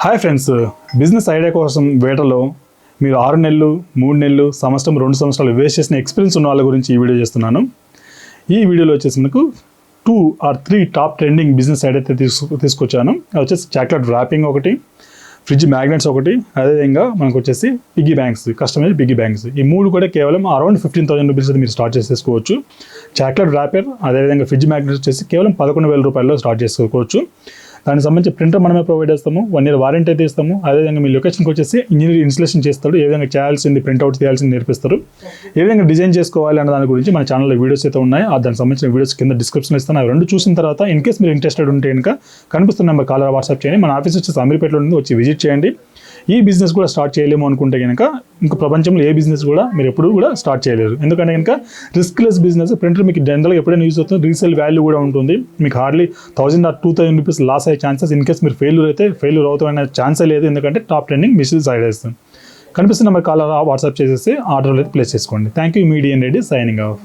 Hi friends, business idea కోసం వేటలో మీరు 6 నెలలు 3 నెలలు సంవత్సరం 2 సంవత్సరాలు వేస్ట్ చేసిన ఎక్స్పీరియన్స్ ఉన్న వాళ్ళ గురించి ఈ వీడియో చేస్తున్నాను. ఈ వీడియోలో వచ్చేసి మనకు 2 or 3 top trending business idea అయితే తీసుకొచ్చాను. అది వచ్చేసి చాక్లెట్ ర్యాపింగ్ ఒకటి, ఫ్రిడ్జ్ మ్యాగ్నెట్స్ ఒకటి, అదేవిధంగా మనకు వచ్చేసి piggy banks, customize piggy banks. ఈ 3 కూడా కేవలం అరౌండ్ 15,000 రూపీస్ అయితే మీరు స్టార్ట్ చేసేసుకోవచ్చు. చాక్లెట్ ర్యాపర్, అదేవిధంగా ఫ్రిడ్జ్ మ్యాగ్నెట్స్ వచ్చేసి కేవలం 11,000 రూపాయల్లో స్టార్ట్ చేసుకోవచ్చు. దానికి సంబంధించి ప్రింటర్ మనమే ప్రొవైడ్ చేస్తాము, 1 year వారంటీ అయితే ఇస్తాము. అదేవిధంగా మీ లొకేషన్కి వచ్చేసి ఇంజనీర్ ఇన్స్టలేషన్ చేస్తాడు, ఏ విధంగా చేయాల్సింది ప్రింట్అవుట్ చేయాల్సింది నేర్పిస్తారు, ఏ విధంగా డిజైన్ చేసుకోవాలి అన్న దాని గురించి మన ఛానల్లో వీడియోస్ అయితే ఉన్నాయి. దానికి సంబంధించిన వీడియోస్ కింద డిస్క్రిప్షన్ ఇస్తాను. అవి 2 చూసిన తర్వాత ఇన్ కేస్ మీరు ఇంట్రెస్టెడ్ ఉంటే కనుక కనిపిస్తున్న నెంబర్ కాల్ వాట్సాప్ చేయండి. మన ఆఫీస్ వచ్చేసి అమీర్పేటలో ఉంది, వచ్చి విజిట్ చేయండి. ఈ బిజినెస్ కూడా స్టార్ట్ చేయలేము అనుకుంటే కనుక ఇంకా ప్రపంచంలో ఏ బిజినెస్ కూడా మీరు ఎప్పుడు కూడా స్టార్ట్ చేయలేరు. ఎందుకంటే కనుక రిస్క్లెస్ బిజినెస్. ప్రింటర్ మీకు జనరల్గా ఎప్పుడైనా యూజ్ అవుతుంది, రీసేల్ వాల్యూ కూడా ఉంటుంది. మీకు హార్డ్లీ 1,000 or 2,000 రూపీస్ లాస్ అయ్యే ఛాన్సెస్, ఇన్ కేస్ మీరు ఫెయిల్యూర్ అవుతామనే ఛాన్సే లేదు. ఎందుకంటే టాప్ ట్రెండింగ్ బిజినెస్ ఐడియాస్. కనిపిస్తున్న నెంబర్ కాల్ వాట్సాప్ చేసేసి ఆర్డర్లు అయితే ప్లేస్ చేసుకోండి. Thank you. Median Reddy signing off.